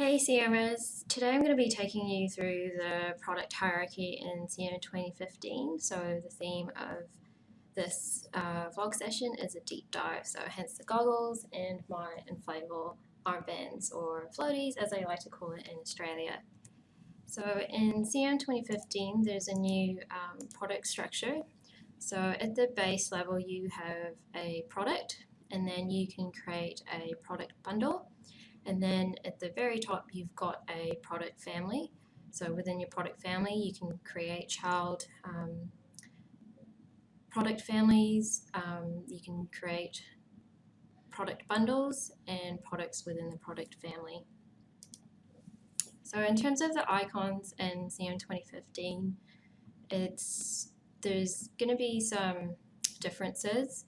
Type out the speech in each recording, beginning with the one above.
Hey CRMers, today I'm going to be taking you through the product hierarchy in CRM 2015. So the theme of this vlog session is a deep dive, so hence the goggles and my inflatable armbands, or floaties as I like to call it in Australia. So in CRM 2015 there's a new product structure. So at the base level you have a product, and then you can create a product bundle. And then at the very top, you've got a product family. So within your product family, you can create child product families. You can create product bundles and products within the product family. So in terms of the icons in CRM 2015, there's going to be some differences,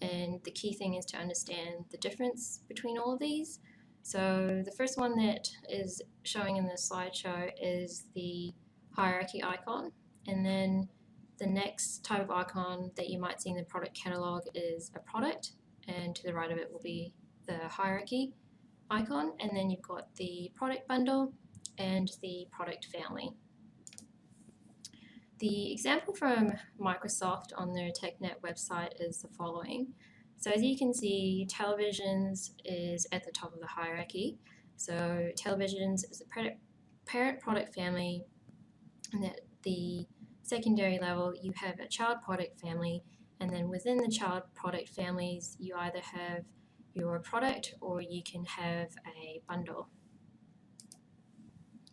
and the key thing is to understand the difference between all of these. So the first one that is showing in the slideshow is the hierarchy icon, and then the next type of icon that you might see in the product catalog is a product, and to the right of it will be the hierarchy icon, and then you've got the product bundle and the product family. The example from Microsoft on their TechNet website is the following. So as you can see, televisions is at the top of the hierarchy. So televisions is the parent product family, and at the secondary level you have a child product family, and then within the child product families you either have your product or you can have a bundle.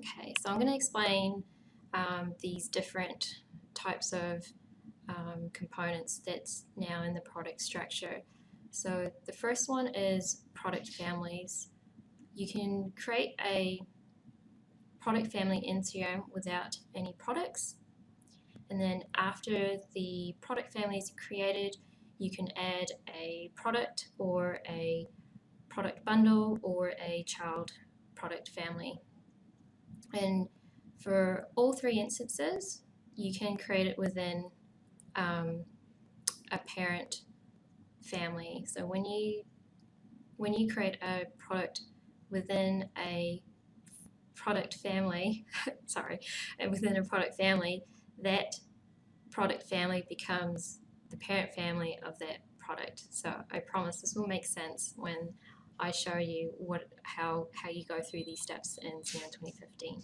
Okay, so I'm going to explain these different types of components that's now in the product structure. So the first one is product families. You can create a product family in CRM without any products, and then after the product family is created, you can add a product or a product bundle or a child product family. And for all three instances, you can create it within a parent family. So when you create a product within a product family, within a product family, that product family becomes the parent family of that product. So I promise this will make sense when I show you how you go through these steps in CRM 2015.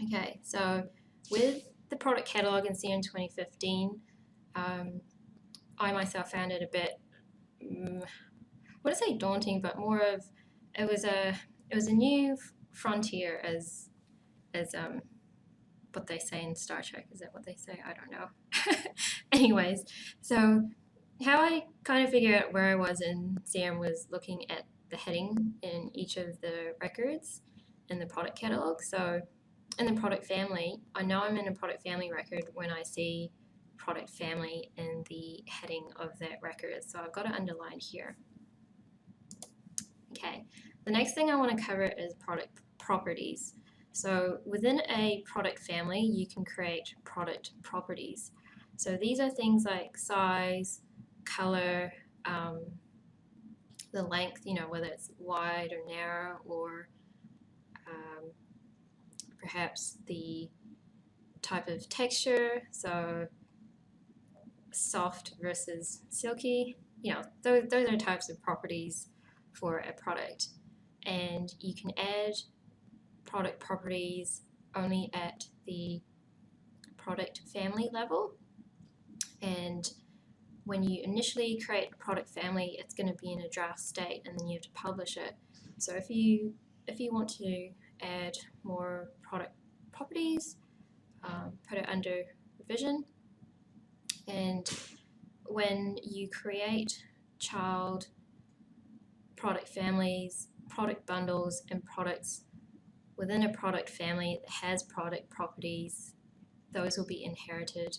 Okay, so with the product catalog in CRM 2015, I myself found it a bit, I wouldn't say daunting, but more of it was a new frontier, as what they say in Star Trek. Is that what they say? I don't know. Anyways, so how I kind of figured out where I was in CRM was looking at the heading in each of the records in the product catalog. So in the product family, I know I'm in a product family record when I see product family in the heading of that record. So I've got it underlined here. Okay, the next thing I want to cover is product properties. So within a product family, you can create product properties. So these are things like size, color, the length, whether it's wide or narrow, or perhaps the type of texture, so soft versus silky. Those are types of properties for a product, and you can add product properties only at the product family level. And when you initially create a product family, it's going to be in a draft state, and then you have to publish it. So if you want to add more product properties, put it under revision, and when you create child product families, product bundles, and products within a product family that has product properties, those will be inherited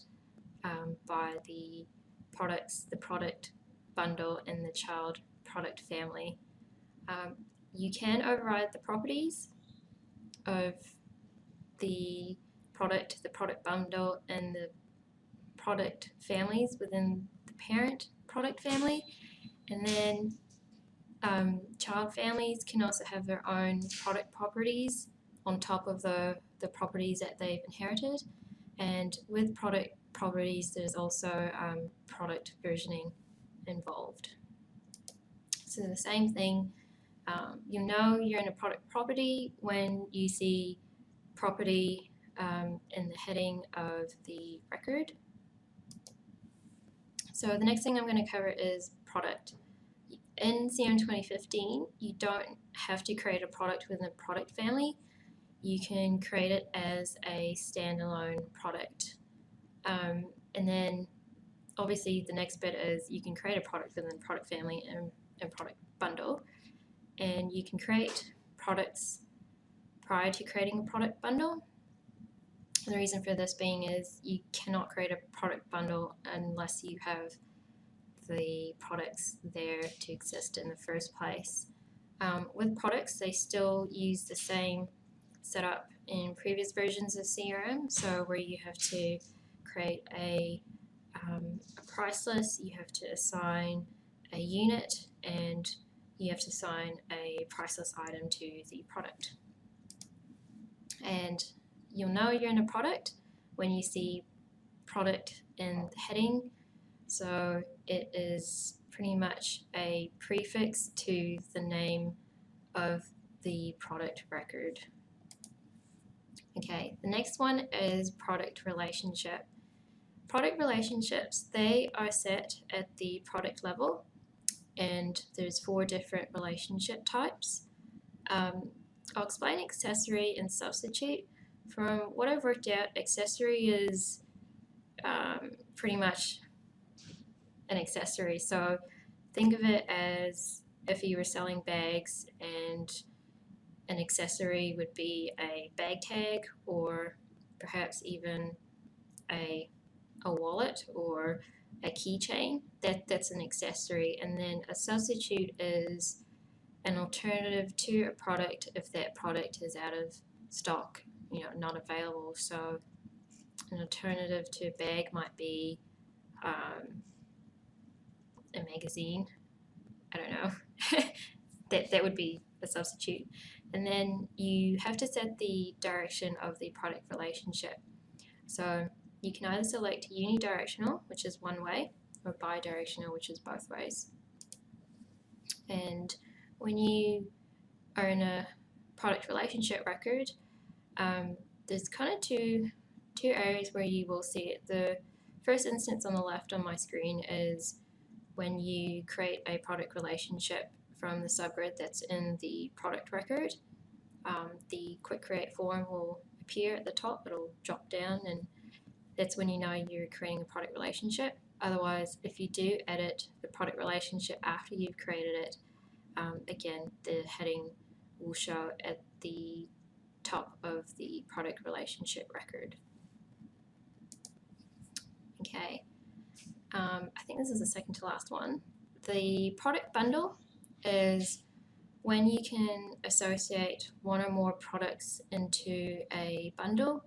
by the products, the product bundle, and the child product family. You can override the properties of the product bundle, and the product families within the parent product family, and then Child families can also have their own product properties on top of the properties that they've inherited. And with product properties, there's also product versioning involved. So the same thing, you know you're in a product property when you see property in the heading of the record. So the next thing I'm going to cover is product. In CRM 2015, you don't have to create a product within a product family. You can create it as a standalone product. And then obviously the next bit is you can create a product within a product family and product bundle. And you can create products prior to creating a product bundle. And the reason for this being is you cannot create a product bundle unless you have the products there to exist in the first place. With products, they still use the same setup in previous versions of CRM, so where you have to create a price list, you have to assign a unit, and you have to assign a price list item to the product. And you'll know you're in a product when you see product in the heading. So it is pretty much a prefix to the name of the product record. Okay, the next one is product relationship. Product relationships, they are set at the product level, and there's 4 different relationship types. I'll explain accessory and substitute. From what I've worked out, accessory is pretty much an accessory. So think of it as if you were selling bags, and an accessory would be a bag tag, or perhaps even a wallet or a keychain. That's an accessory. And then a substitute is an alternative to a product if that product is out of stock, not available. So an alternative to a bag might be a magazine. I don't know. that would be a substitute. And then you have to set the direction of the product relationship. So you can either select unidirectional, which is one way, or bidirectional, which is both ways. And when you are in a product relationship record, there's kind of two areas where you will see it. The first instance on the left on my screen is when you create a product relationship from the subgrid that's in the product record. The quick create form will appear at the top, it'll drop down, and that's when you know you're creating a product relationship. Otherwise, if you do edit the product relationship after you've created it, again, the heading will show at the top of the product relationship record. Okay, I think this is the second to last one. The product bundle is when you can associate one or more products into a bundle.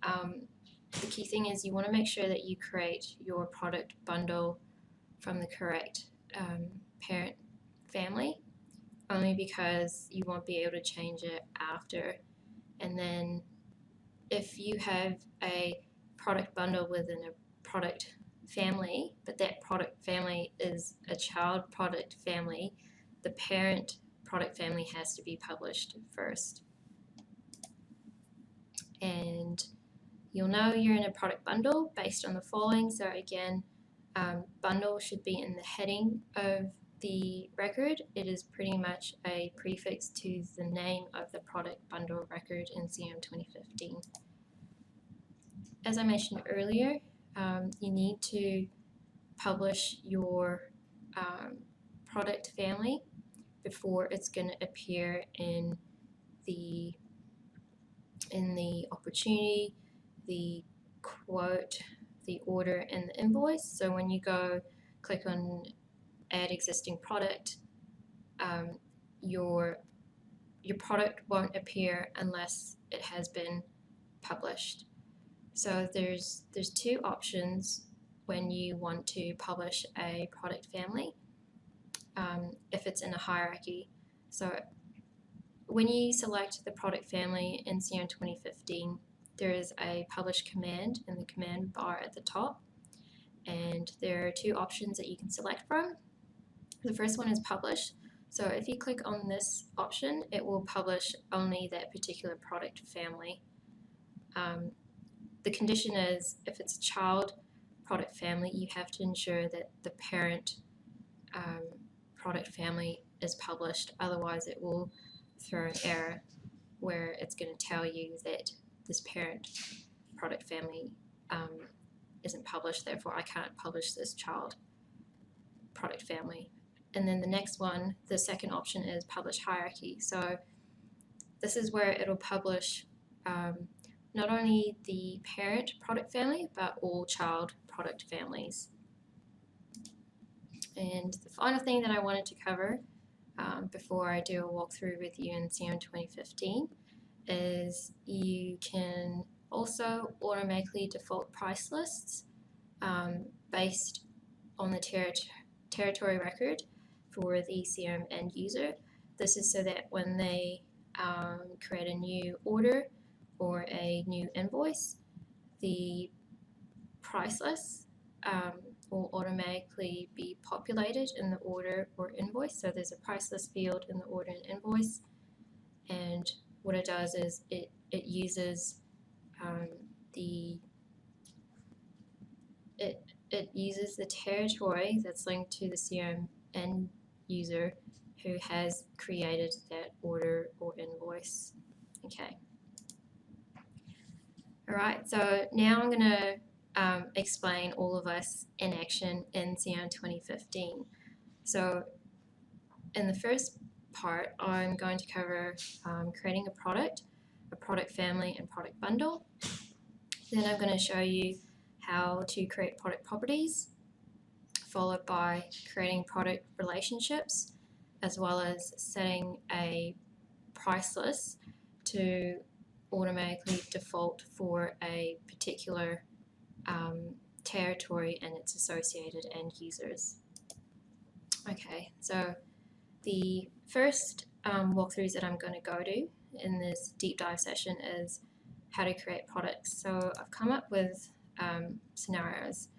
The key thing is you want to make sure that you create your product bundle from the correct parent family, only because you won't be able to change it after. And then if you have a product bundle within a product family, but that product family is a child product family, the parent product family has to be published first. And you'll know you're in a product bundle based on the following. So again, bundle should be in the heading of the record. It is pretty much a prefix to the name of the product bundle record in CRM 2015. As I mentioned earlier, you need to publish your product family before it's going to appear in the opportunity, the quote, the order, and the invoice. So when you go click on add existing product, your product won't appear unless it has been published. So there's 2 options when you want to publish a product family. if it's in a hierarchy. So when you select the product family in CRM 2015, there is a publish command in the command bar at the top, and there are two options that you can select from. The first one is publish. So if you click on this option, it will publish only that particular product family. The condition is if it's a child product family, you have to ensure that the parent product family is published. Otherwise, it will throw an error where it's going to tell you that this parent product family isn't published, therefore I can't publish this child product family. And then the next one, the second option is publish hierarchy. So this is where it'll publish not only the parent product family, but all child product families. And the final thing that I wanted to cover before I do a walkthrough with you in CRM 2015 is you can also automatically default price lists based on the territory record for the CRM end user. This is so that when they create a new order or a new invoice, the price list will automatically be populated in the order or invoice. So there's a price list field in the order and invoice, and what it does is it uses it uses the territory that's linked to the CRM end user who has created that order or invoice. Okay. All right, so now I'm going to explain all of us in action in CRM 2015. So in the first part, I'm going to cover creating a product family, and product bundle. Then I'm going to show you how to create product properties, followed by creating product relationships, as well as setting a price list to automatically default for a particular territory and its associated end users. Okay, so the first walkthroughs that I'm going to go to in this deep dive session is how to create products. So I've come up with scenarios.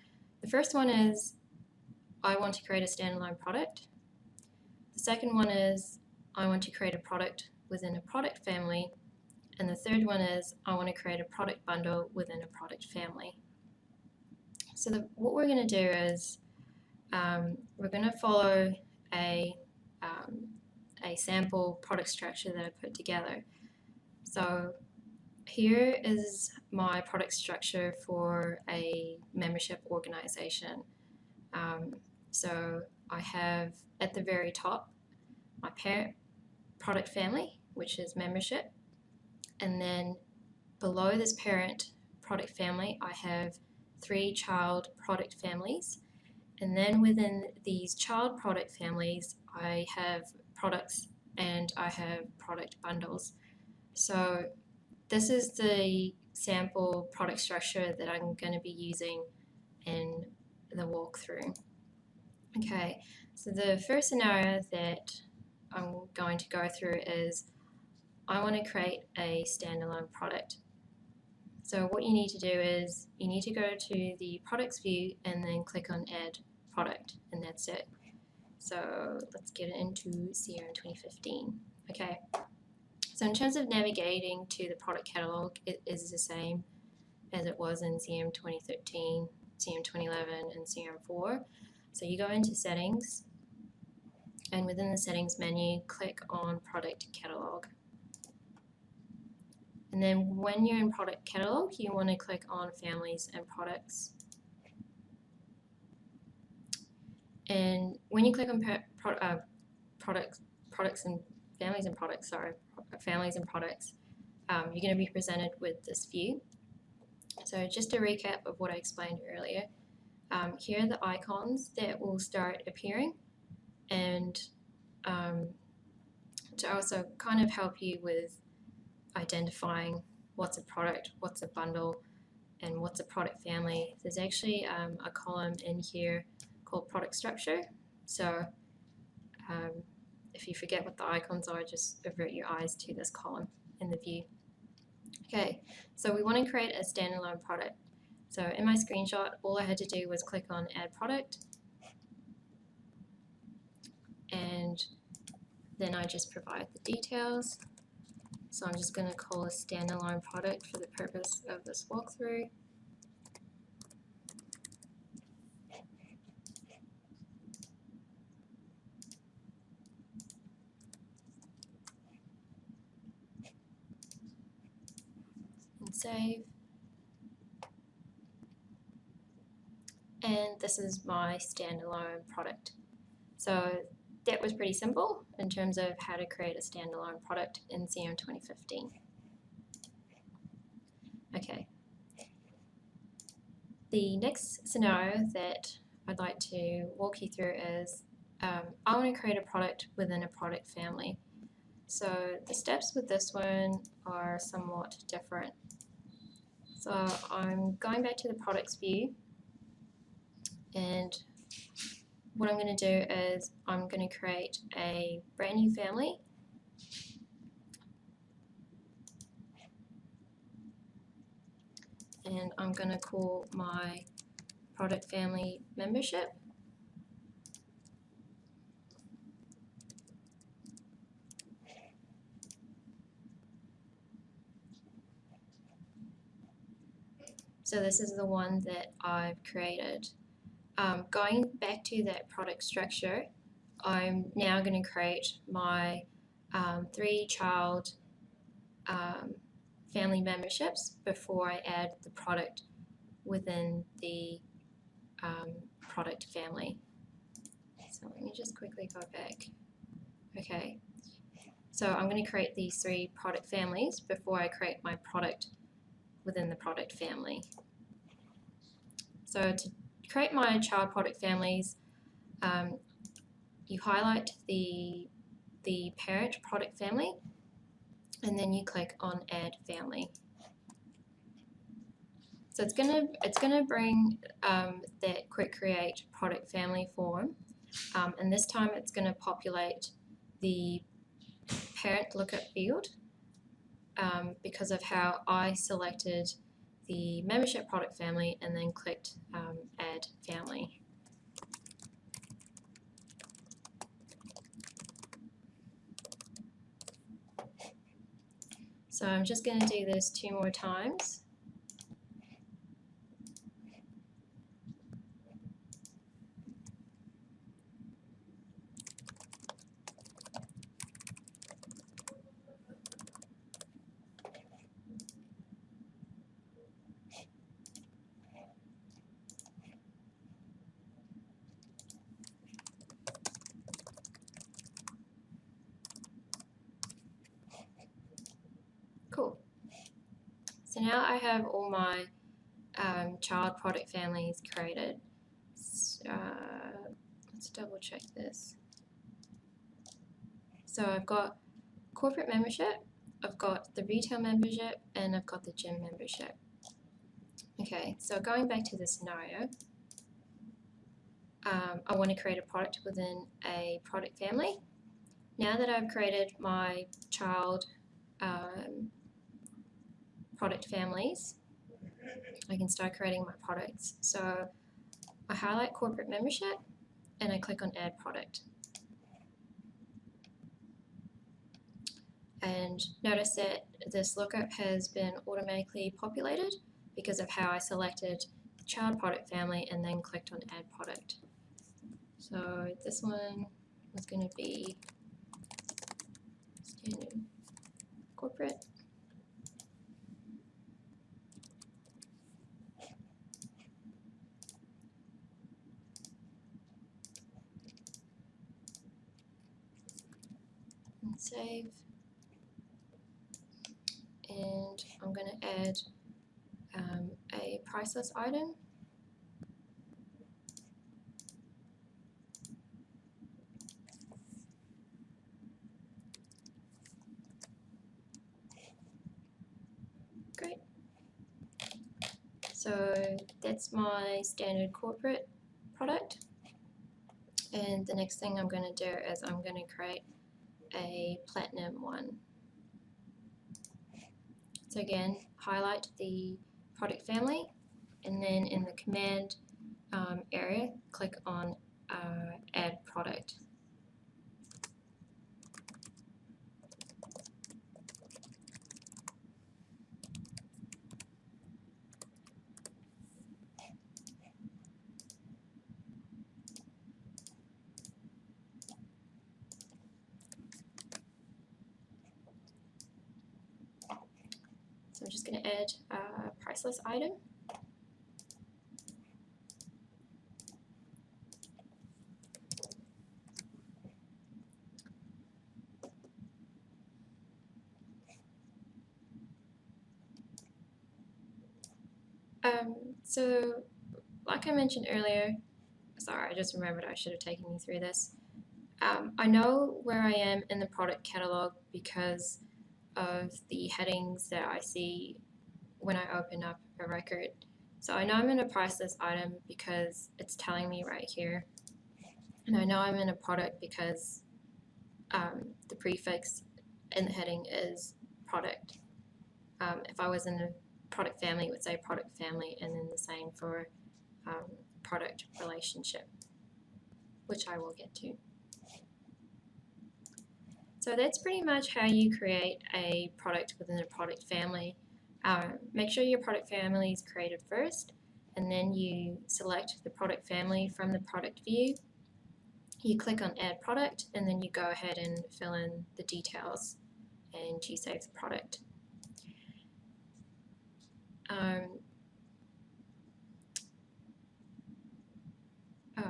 The first one is I want to create a standalone product. The second one is I want to create a product within a product family. And the third one is I want to create a product bundle within a product family. So what we're going to do is we're going to follow a sample product structure that I put together. So here is my product structure for a membership organization. So I have at the very top my parent product family, which is membership. And then below this parent product family, I have 3 child product families. And then within these child product families, I have products and I have product bundles. So this is the sample product structure that I'm going to be using in the walkthrough. Okay, so the first scenario that I'm going to go through is I want to create a standalone product. So what you need to do is you need to go to the products view and then click on add product, and that's it. So let's get into CRM 2015. Okay, so in terms of navigating to the product catalog, it is the same as it was in CRM 2013, CRM 2011, and CRM 4. So you go into settings, and within the settings menu, click on product catalog. And then when you're in product catalog, you want to click on families and products. And when you click on products and families and products, you're going to be presented with this view. So just a recap of what I explained earlier. Here are the icons that will start appearing, and to also kind of help you with identifying what's a product, what's a bundle, and what's a product family. There's actually a column in here called product structure. So If you forget what the icons are, just avert your eyes to this column in the view. Okay, so we want to create a standalone product. So in my screenshot, all I had to do was click on Add Product, and then I just provide the details. So I'm just going to call a standalone product for the purpose of this walkthrough. And save. And this is my standalone product. So that was pretty simple in terms of how to create a standalone product in CRM 2015. Okay. The next scenario that I'd like to walk you through is I want to create a product within a product family. So the steps with this one are somewhat different. So I'm going back to the products view, and what I'm going to do is I'm going to create a brand new family. And I'm going to call my product family membership. So this is the one that I've created. Going back to that product structure, I'm now going to create my 3 child family memberships before I add the product within the product family. So let me just quickly go back. Okay, so I'm going to create these 3 product families before I create my product within the product family. So to create my child product families, you highlight the parent product family, and then you click on Add Family. So it's gonna bring that Quick Create product family form, and this time it's gonna populate the parent lookup field because of how I selected the membership product family and then clicked Add Family. So I'm just going to do this 2 more times. Cool. So now I have all my child product families created. Let's double check this. So I've got corporate membership, I've got the retail membership, and I've got the gym membership. Okay, so going back to the scenario, I want to create a product within a product family. Now that I've created my child product families, I can start creating my products. So I highlight corporate membership and I click on Add Product. And notice that this lookup has been automatically populated because of how I selected the child product family and then clicked on Add Product. So this one is going to be standard corporate. And save. And I'm going to add a priceless item. Great. So that's my standard corporate product. And the next thing I'm going to do is I'm going to create a platinum one. So again, highlight the product family, and then in the command area, click on add product. So I'm just going to add a priceless item. So like I mentioned earlier, sorry, I just remembered I should have taken you through this. I know where I am in the product catalog because of the headings that I see when I open up a record. So I know I'm in a priceless item because it's telling me right here. And I know I'm in a product because the prefix in the heading is product. If I was in a product family, it would say product family, and then the same for product relationship, which I will get to. So that's pretty much how you create a product within a product family. Make sure your product family is created first, and then you select the product family from the product view. You click on add product, and then you go ahead and fill in the details, and you save the product. Oh,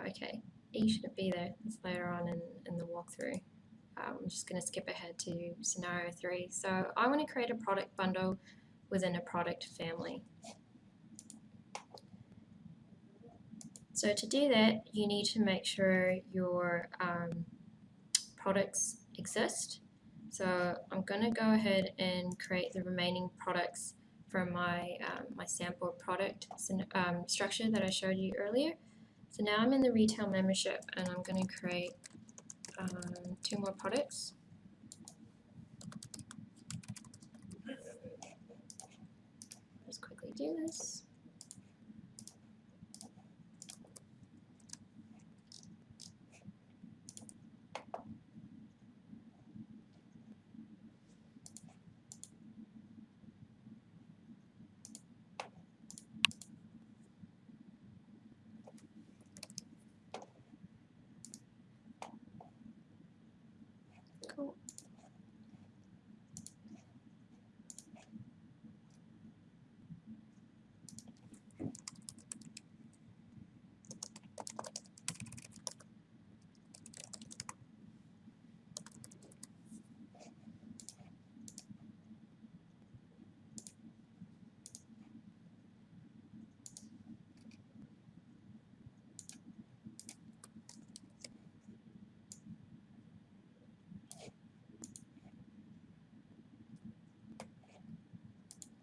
okay. E shouldn't be there. It's later on in the walkthrough. I'm just going to skip ahead to scenario 3. So I want to create a product bundle within a product family. So to do that, you need to make sure your products exist. So I'm going to go ahead and create the remaining products from my, my sample product structure that I showed you earlier. So now I'm in the retail membership, and I'm going to create 2 more products. Just quickly do this. Cool.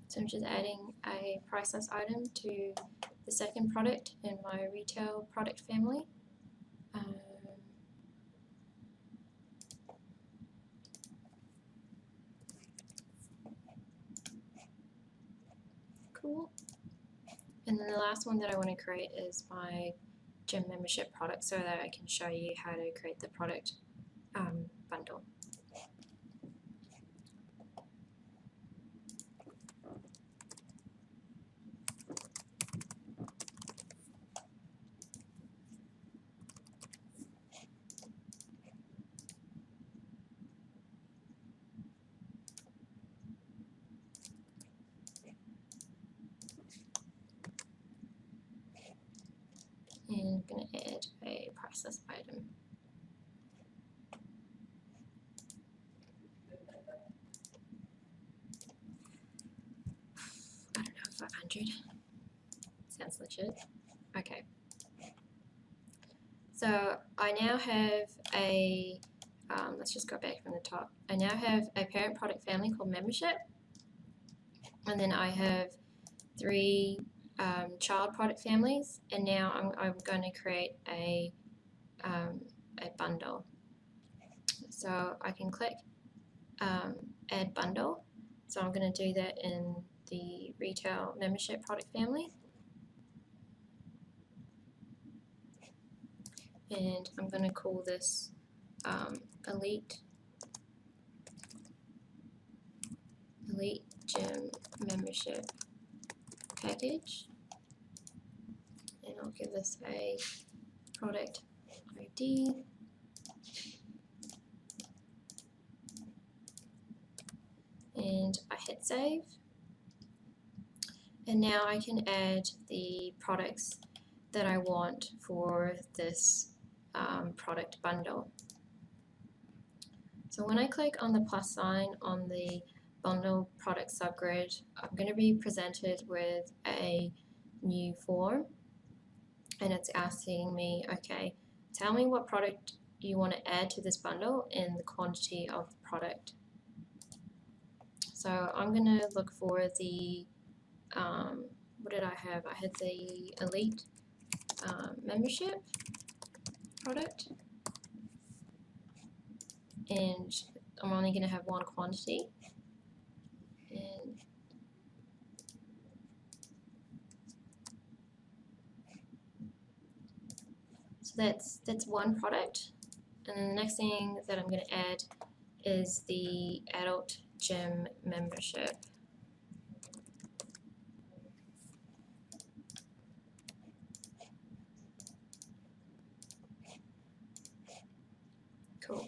So I'm just adding a priceless item to the second product in my retail product family. Cool. And then the last one that I want to create is my gym membership product, so that I can show you how to create the product bundle. And I'm going to add a priceless item. I don't know, 500. Sounds legit. Okay. So I now have a, let's just go back from the top. I now have a parent product family called membership. And then I have 3 child product families. And now I'm going to create a a bundle. So I can click add bundle. So I'm going to do that in the retail membership product family. And I'm going to call this Elite Gym Membership Package. And I'll give this a product ID. And I hit save. And now I can add the products that I want for this product bundle. So when I click on the plus sign on the bundle product subgrid, I'm going to be presented with a new form, and it's asking me, okay, tell me what product you want to add to this bundle and the quantity of the product. So I'm going to look for the, what did I have? I had the Elite membership product, and I'm only going to have one quantity. And so that's one product. And then the next thing that I'm going to add is the adult gym membership. Cool.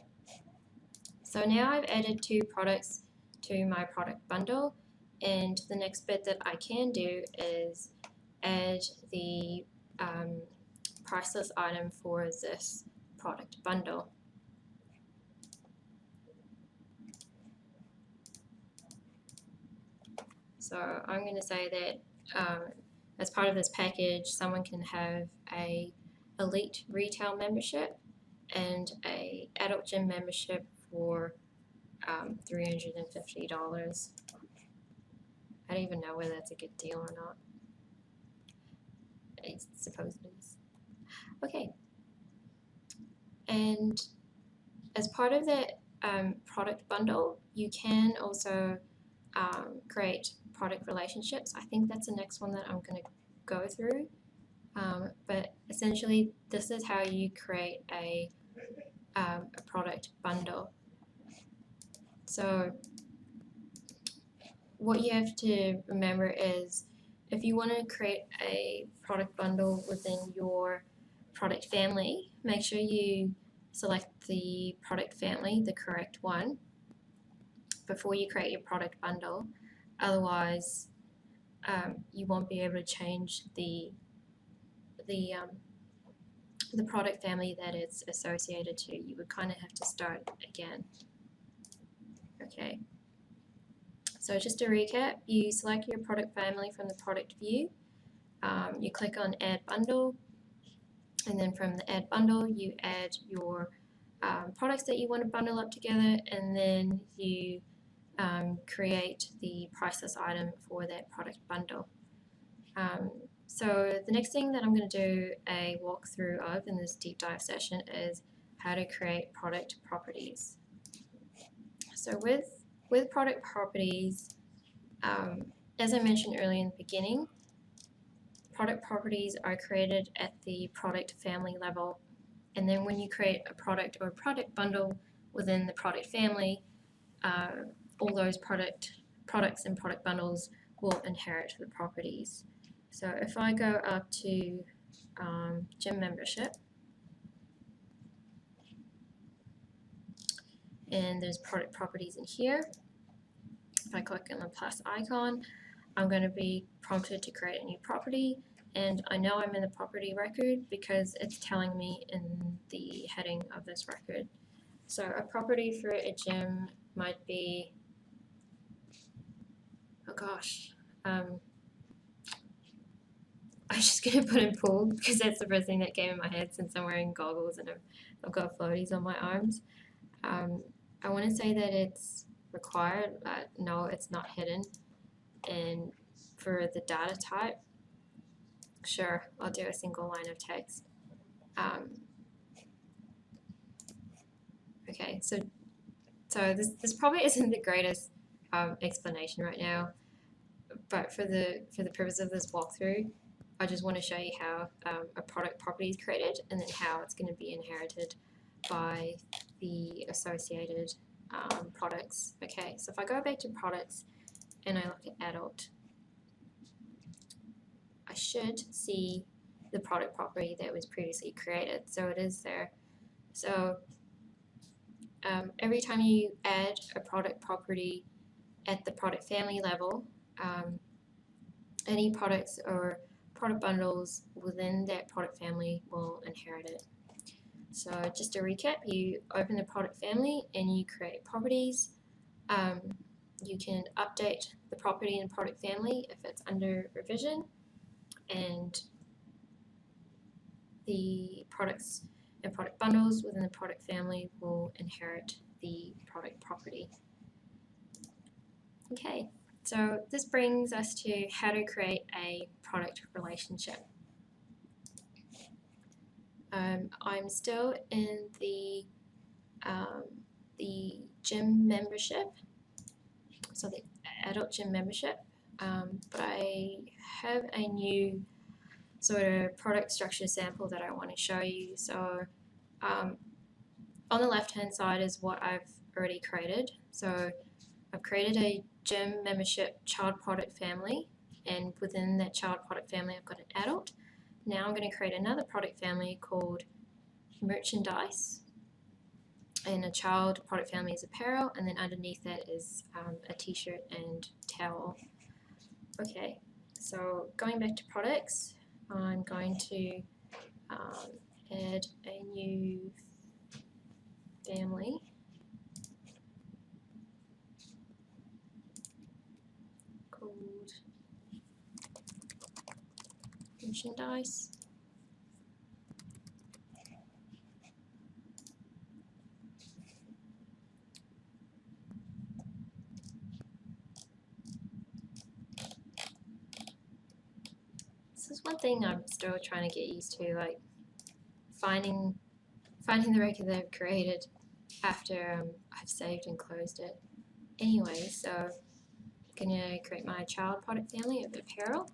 So now I've added 2 products to my product bundle, and the next bit that I can do is add the priceless item for this product bundle. So I'm going to say that as part of this package, someone can have a Elite retail membership and a adult gym membership for $350. I don't even know whether that's a good deal or not. I suppose it is. Okay. And as part of that product bundle, you can also create product relationships. I think that's the next one that I'm going to go through. But essentially, this is how you create a product bundle. So what you have to remember is if you want to create a product bundle within your product family, make sure you select the product family, the correct one, before you create your product bundle. Otherwise, you won't be able to change the product family that it's associated to. You would kind of have to start again. Okay. So just to recap, you select your product family from the product view. You click on Add Bundle, and then from the Add Bundle, you add your products that you want to bundle up together, and then you create the priceless item for that product bundle. So the next thing that I'm going to do a walkthrough of in this deep dive session is how to create product properties. So with product properties, as I mentioned earlier in the beginning, product properties are created at the product family level, and then when you create a product or a product bundle within the product family, all those products and product bundles will inherit the properties. So if I go up to gym membership, and there's product properties in here, if I click on the plus icon, I'm going to be prompted to create a new property, and I know I'm in the property record because it's telling me in the heading of this record. So a property for a gym might be, oh gosh, I'm just going to put in pool because that's the first thing that came in my head since I'm wearing goggles and I've got floaties on my arms. I want to say that it's required, but no, it's not hidden. And for the data type, sure, I'll do a single line of text. Okay, so this probably isn't the greatest explanation right now, but for the purpose of this walkthrough, I just want to show you how a product property is created and then how it's going to be inherited by the associated products. Okay, so if I go back to products and I look at adult, I should see the product property that was previously created. So it is there. So every time you add a product property at the product family level, any products or product bundles within that product family will inherit it. So just to recap, you open the product family and you create properties. You can update the property in product family if it's under revision, and the products and product bundles within the product family will inherit the product property. Okay, so this brings us to how to create a product relationship. I'm still in the gym membership, so the adult gym membership, but I have a new sort of product structure sample that I want to show you. So on the left hand side is what I've already created. So I've created a gym membership child product family, and within that child product family I've got an adult. Now I'm going to create another product family called merchandise, and a child product family is apparel, and then underneath that is a t-shirt and towel. Okay, so going back to products, I'm going to add a new family called merchandise. This is one thing I'm still trying to get used to, like finding the record that I've created after I've saved and closed it. Anyway, so I'm gonna create my child product family of apparel.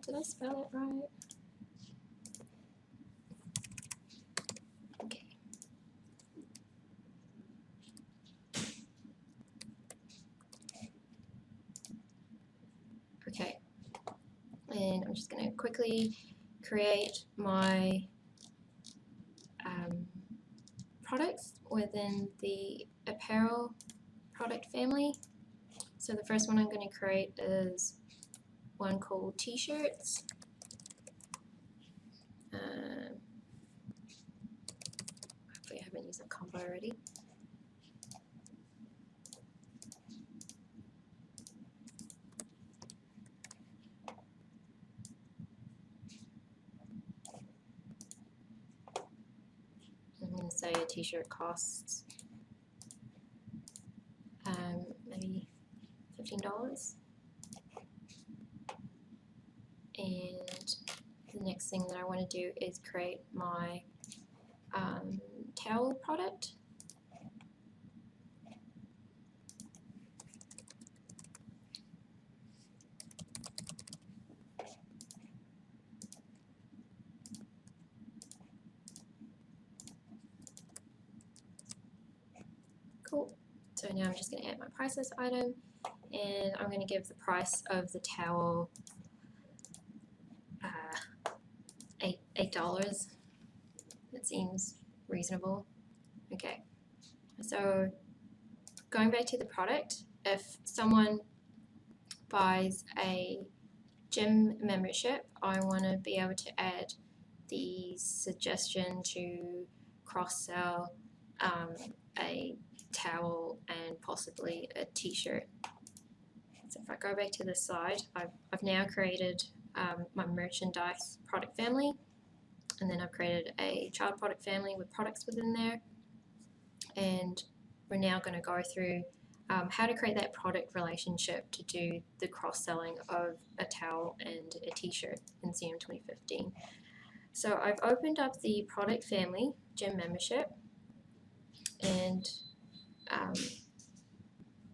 Did I spell it right? Okay. Okay. And I'm just gonna quickly create my products within the apparel product family. So the first one I'm going to create is one called t-shirts. Hopefully I haven't used a combo already. I'm going to say a t-shirt costs maybe $15. And the next thing that I want to do is create my towel product. Cool. So now I'm just going to add my price list item, and I'm going to give the price of the towel $8. That seems reasonable. Okay, so going back to the product, if someone buys a gym membership, I want to be able to add the suggestion to cross-sell a towel and possibly a t-shirt. So if I go back to the side, I've now created my merchandise product family, and then I've created a child product family with products within there, and we're now going to go through how to create that product relationship to do the cross-selling of a towel and a t-shirt in CRM 2015. So I've opened up the product family, gym membership, and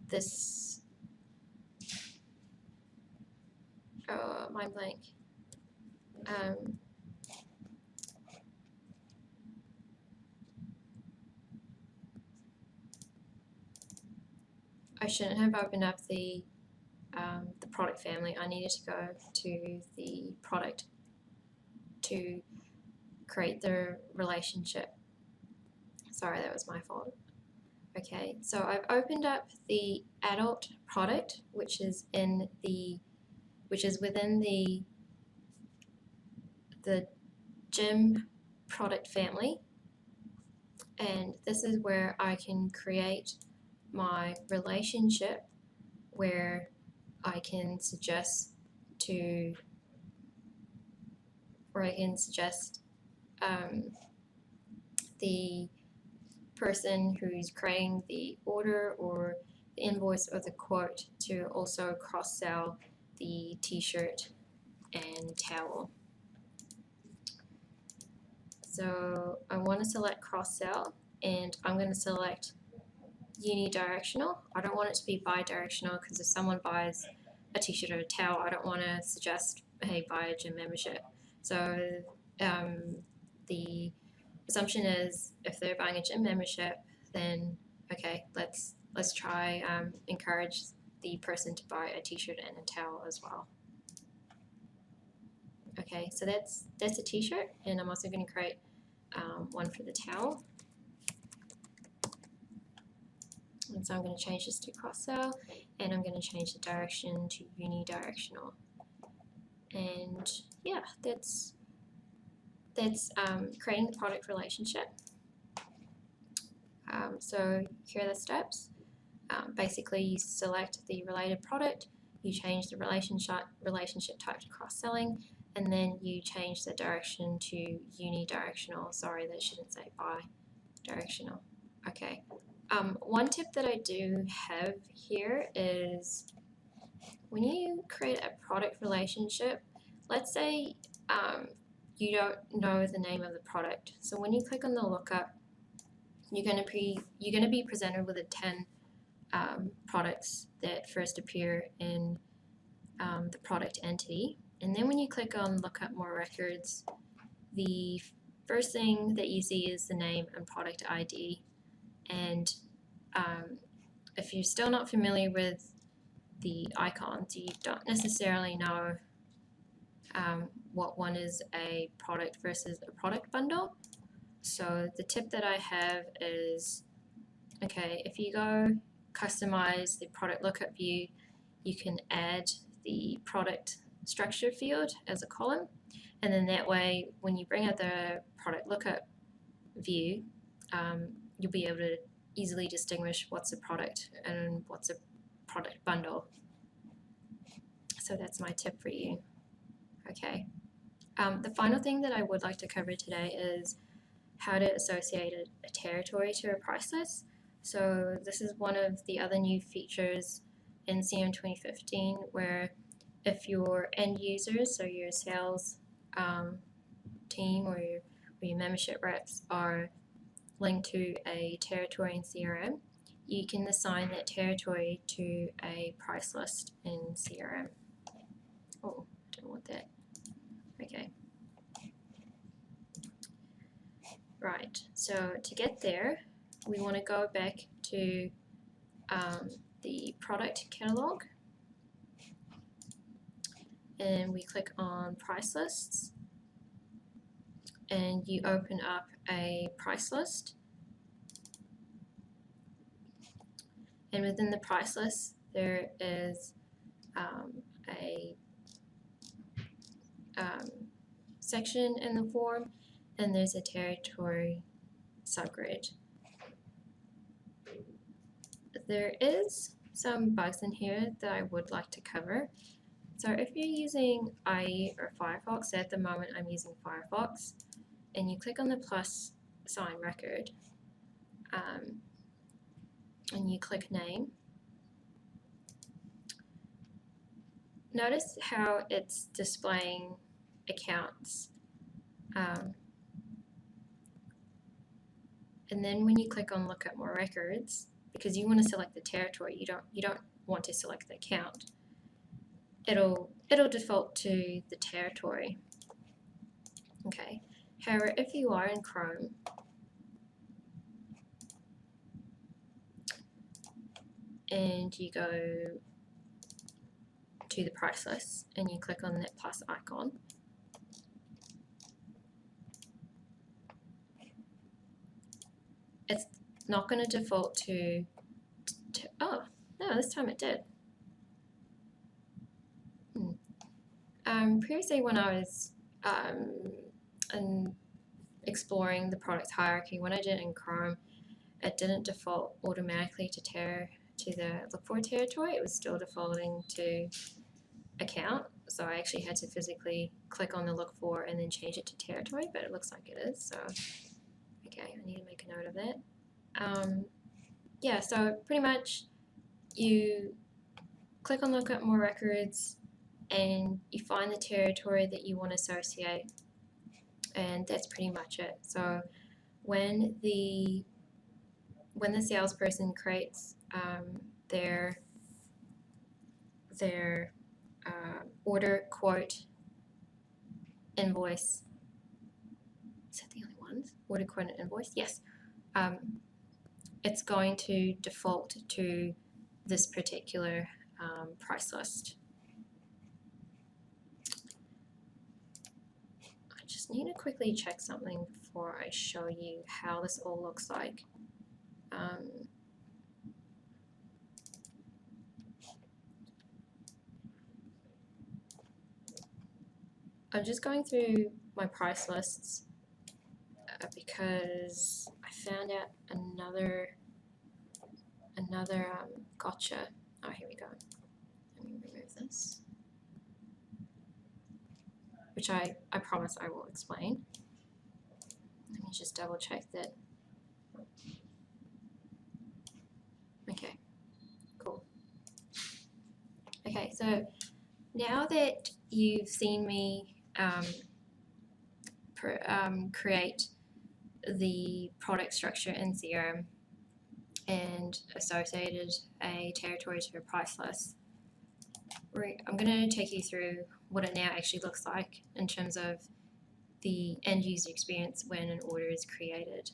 this, mind blank. I shouldn't have opened up the product family. I needed to go to the product to create the relationship. Sorry, that was my fault. Okay, so I've opened up the adult product, which is within the gym product family, and this is where I can create my relationship, where I can suggest the person who's creating the order or the invoice or the quote to also cross-sell the t-shirt and towel. So I want to select cross-sell, and I'm going to select unidirectional. I don't want it to be bi-directional, because if someone buys a t-shirt or a towel, I don't want to suggest, hey, buy a gym membership. So the assumption is, if they're buying a gym membership, then okay, let's try encourage the person to buy a t-shirt and a towel as well. Okay, so that's a t-shirt, and I'm also going to create one for the towel. And so I'm going to change this to cross-sell, and I'm going to change the direction to unidirectional. And yeah, that's creating the product relationship. So here are the steps. Basically, you select the related product, you change the relationship type to cross-selling, and then you change the direction to unidirectional. Sorry, that shouldn't say bi-directional. Okay. One tip that I do have here is, when you create a product relationship, let's say you don't know the name of the product. So when you click on the lookup, you're going to be presented with 10 products that first appear in the product entity. And then when you click on look up more records, the first thing that you see is the name and product ID. And if you're still not familiar with the icons, you don't necessarily know what one is a product versus a product bundle. So the tip that I have is, okay, if you go customize the product lookup view, you can add the product structure field as a column, and then that way when you bring up the product lookup view, you'll be able to easily distinguish what's a product and what's a product bundle. So that's my tip for you. Okay. The final thing that I would like to cover today is how to associate a territory to a price list. So this is one of the other new features in CRM 2015, where if your end users, so your sales team or your membership reps, are linked to a territory in CRM, you can assign that territory to a price list in CRM. Oh, don't want that. Okay. Right, so to get there, we want to go back to the product catalog, and we click on price lists, and you open up a price list, and within the price list there is a section in the form, and there's a territory subgrid. There is some bugs in here that I would like to cover. So if you're using IE or Firefox, at the moment I'm using Firefox, and you click on the plus sign record, and you click name, notice how it's displaying accounts Um, and then when you click on look at more records, because you want to select the territory, you don't want to select the account, it'll default to the territory. Okay. However, if you are in Chrome, and you go to the price list and you click on that plus icon, it's not going to default to oh no, this time it did. Previously when I was exploring the product hierarchy, when I did it in Chrome, it didn't default automatically to the look for territory. It was still defaulting to account, so I actually had to physically click on the look for and then change it to territory, but it looks like it is, so okay, I need to make a note of that. Yeah, so pretty much you click on look at more records and you find the territory that you want to associate, and that's pretty much it. So when the salesperson creates their order, quote, invoice, is that the only ones? Order, quote, and invoice? Yes. It's going to default to this particular price list. I just need to quickly check something before I show you how this all looks like. I'm just going through my price lists because I found out another gotcha. Oh, here we go. Let me remove this, which I promise I will explain. Let me just double check that. Okay, cool. Okay, so now that you've seen me create the product structure in CRM and associated a territory to a price list, I'm going to take you through what it now actually looks like in terms of the end user experience when an order is created.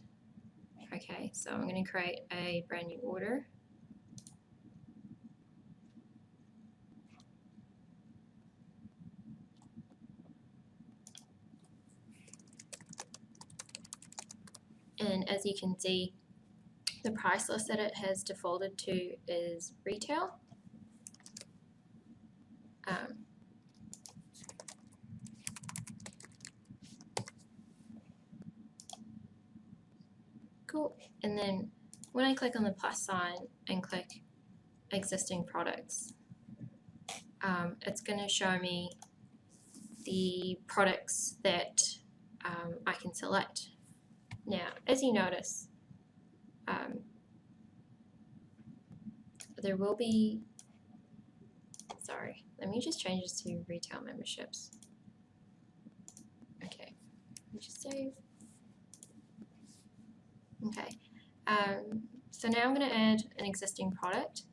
Okay, so I'm going to create a brand new order. And as you can see, the price list that it has defaulted to is retail. Cool. And then when I click on the plus sign and click existing products, it's going to show me the products that I can select. Now, as you notice, there will be, sorry, let me just change this to retail memberships. Okay, let me just save. Okay, so now I'm going to add an existing product,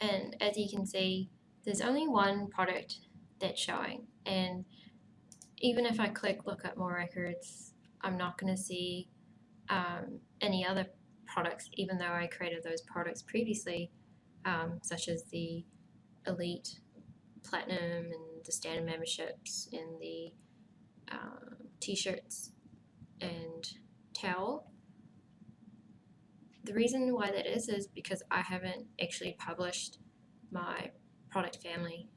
and as you can see, there's only one product that's showing, and even if I click look at more records, I'm not going to see any other products, even though I created those products previously, such as the Elite, Platinum, and the standard memberships, and the t-shirts and towel. The reason why that is because I haven't actually published my product family.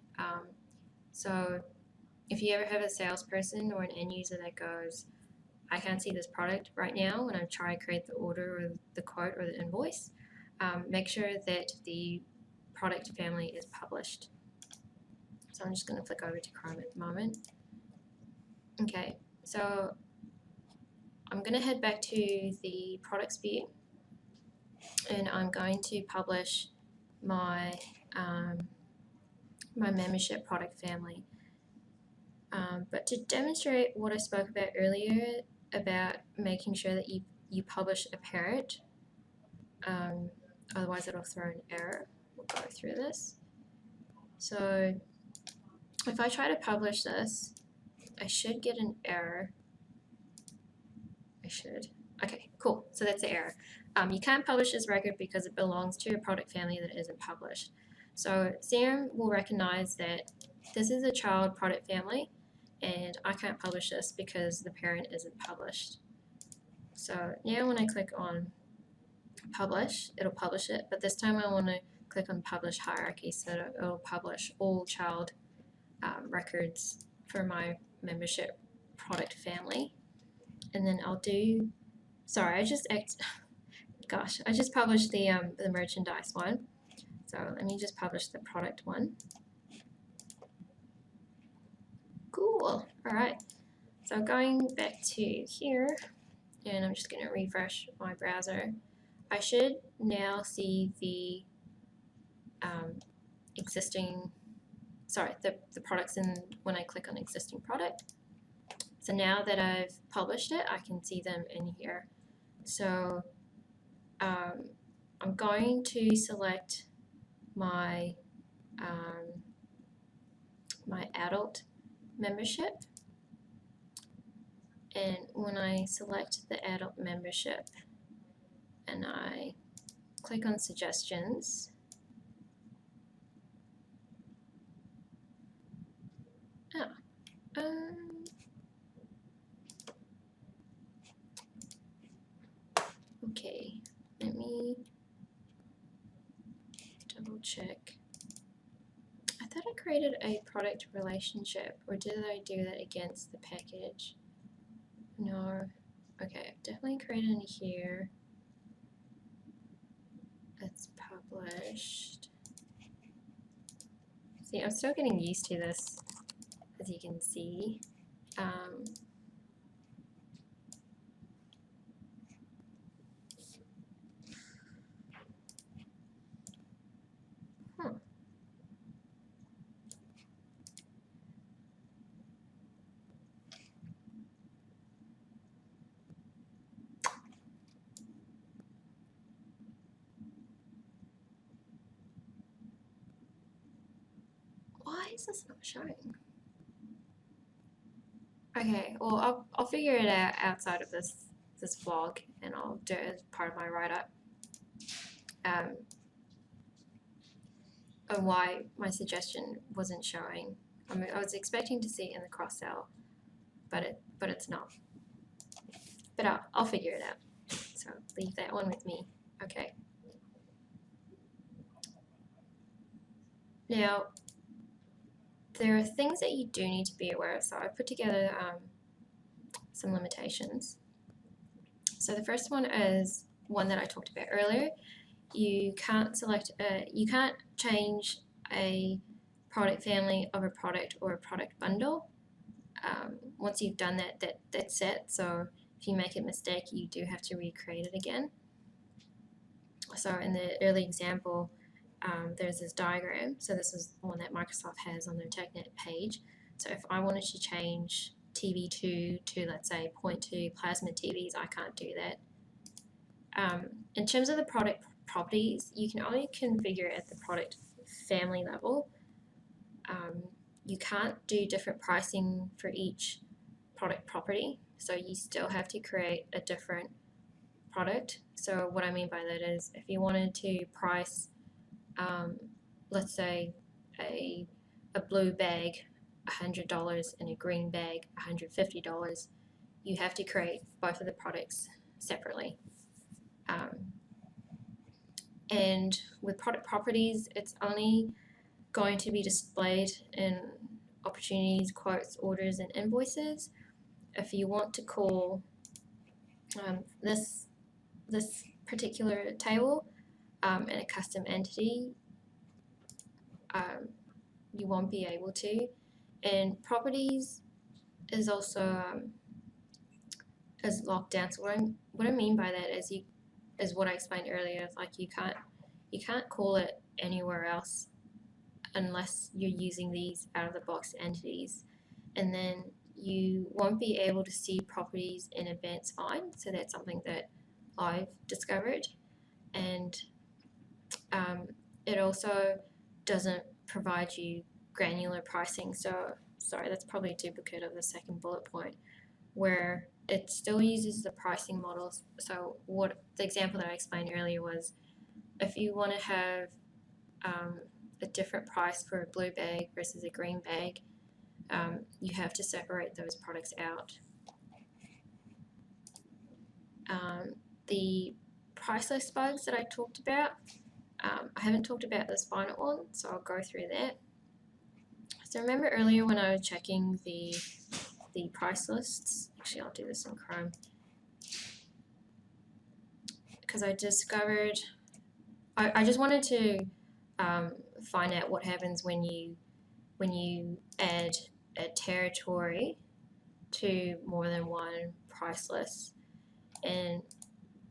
So if you ever have a salesperson or an end user that goes, I can't see this product right now when I'm trying to create the order or the quote or the invoice, make sure that the product family is published. So I'm just going to flick over to Chrome at the moment. Okay, so I'm going to head back to the products view, and I'm going to publish my my membership product family. But to demonstrate what I spoke about earlier about making sure that you publish a parent, otherwise it'll throw an error. We'll go through this. So if I try to publish this, I should get an error. I should. Okay, cool. So that's the error. You can't publish this record because it belongs to a product family that isn't published. So CRM will recognize that this is a child product family and I can't publish this because the parent isn't published. So now when I click on publish, it'll publish it, but this time I want to click on publish hierarchy so that it'll publish all child records for my membership product family. And then I'll do, sorry, I just published the merchandise one. So let me just publish the product one. Cool. All right. So going back to here, and I'm just going to refresh my browser. I should now see the the products in when I click on existing product. So now that I've published it, I can see them in here. So I'm going to select my my adult membership, and when I select the adult membership and I click on suggestions, okay, let me double check. I thought I created a product relationship, or did I do that against the package? No. Okay, I've definitely created in here. It's published. See, I'm still getting used to this, as you can see. Why is this not showing? Okay, well I'll figure it out outside of this vlog, and I'll do it as part of my write-up. And why my suggestion wasn't showing. I mean, I was expecting to see it in the cross-sell, but it's not. But I'll figure it out. So leave that one with me. Okay. Now, there are things that you do need to be aware of. So I put together some limitations. So the first one is one that I talked about earlier. You can't you can't change a product family of a product or a product bundle. Once you've done that, that's it. So if you make a mistake, you do have to recreate it again. So in the early example, there's this diagram. So this is one that Microsoft has on their TechNet page. So if I wanted to change TV2 to, let's say, 0.2 plasma TVs, I can't do that. In terms of the product properties, you can only configure at the product family level. You can't do different pricing for each product property, so you still have to create a different product. So what I mean by that is, if you wanted to price, let's say a blue bag $100 and a green bag $150, you have to create both of the products separately. And with product properties, it's only going to be displayed in opportunities, quotes, orders, and invoices. If you want to call this particular table in a custom entity, you won't be able to. And properties is also is locked down. So what I mean by that is what I explained earlier. It's like you can't call it anywhere else unless you're using these out of the box entities. and then you won't be able to see properties in advanced find. So that's something that I've discovered, and it also doesn't provide you granular pricing. So sorry, that's probably a duplicate of the second bullet point, where it still uses the pricing models. So what the example that I explained earlier was, if you want to have a different price for a blue bag versus a green bag, you have to separate those products out. The price list bugs that I talked about, I haven't talked about this final one, so I'll go through that. So remember earlier when I was checking the price lists, actually I'll do this in Chrome, because I discovered, I just wanted to find out what happens when you add a territory to more than one price list. And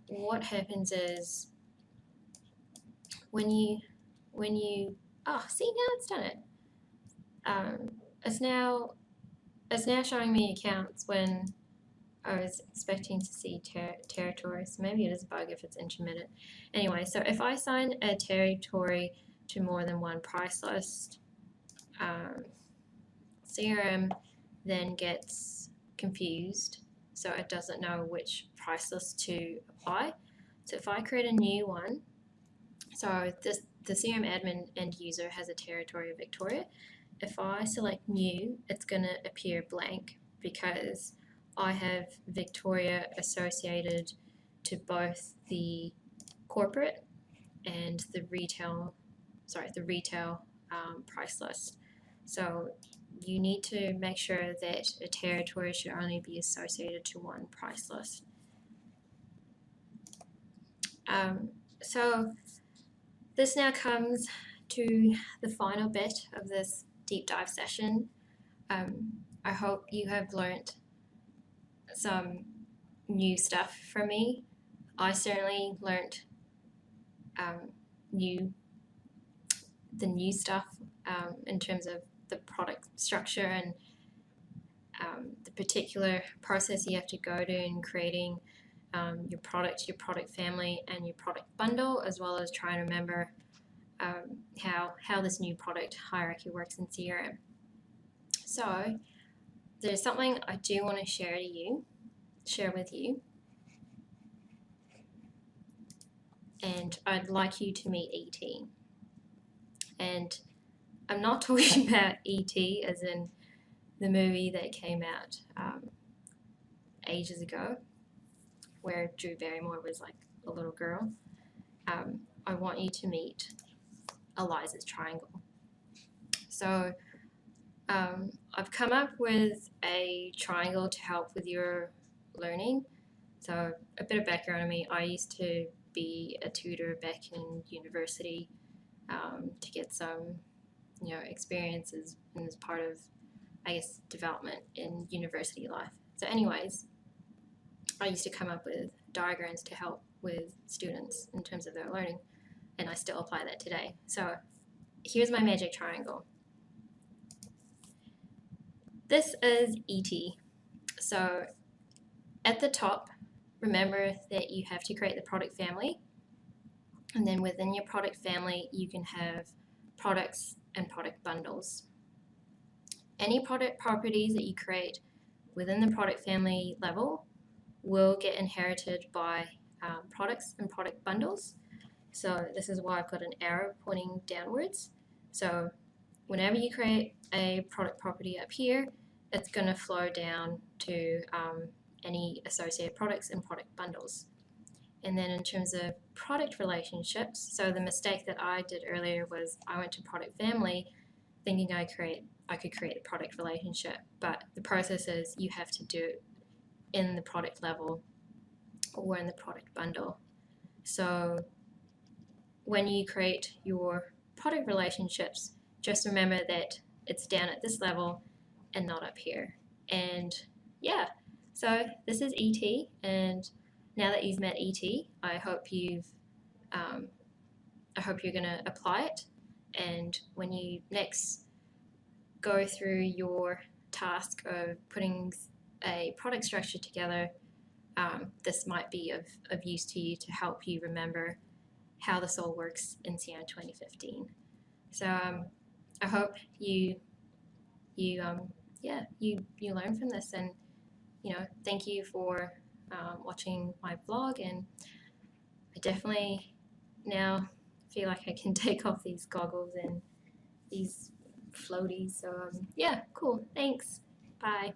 what happens is when you see, now it's done it. It's now showing me accounts when I was expecting to see territories. Maybe it is a bug if it's intermittent. Anyway, so if I assign a territory to more than one price list, CRM then gets confused, so it doesn't know which price list to apply. So if I create a new one, so the CRM admin end user has a territory of Victoria. If I select new, it's going to appear blank because I have Victoria associated to both the corporate and the retail price list. So you need to make sure that a territory should only be associated to one price list. So this now comes to the final bit of this deep dive session. I hope you have learnt some new stuff from me. I certainly learnt the new stuff in terms of the product structure and the particular process you have to go to in creating your product family, and your product bundle, as well as trying to remember how this new product hierarchy works in CRM. So there's something I do want to share with you, and I'd like you to meet ET. And I'm not talking about ET as in the movie that came out ages ago, where Drew Barrymore was like a little girl. I want you to meet Elaiza's triangle. So I've come up with a triangle to help with your learning. So a bit of background on me: I used to be a tutor back in university to get some, experiences as part of, I guess, development in university life. So anyways, I used to come up with diagrams to help with students in terms of their learning, and I still apply that today. So here's my magic triangle. This is ET. So at the top, remember that you have to create the product family, and then within your product family you can have products and product bundles. Any product properties that you create within the product family level will get inherited by products and product bundles. So this is why I've got an arrow pointing downwards. So whenever you create a product property up here, it's going to flow down to any associated products and product bundles. And then in terms of product relationships, so the mistake that I did earlier was I went to product family thinking I could create a product relationship, but the process is you have to do it in the product level or in the product bundle. So when you create your product relationships, just remember that it's down at this level and not up here. And yeah, so this is ET, and now that you've met ET, I hope you're going to apply it. And when you next go through your task of putting a product structure together, this might be of use to you to help you remember how this all works in CRM 2015. So I hope you you learn from this, and thank you for watching my vlog. And I definitely now feel like I can take off these goggles and these floaties. So yeah, cool. Thanks. Bye.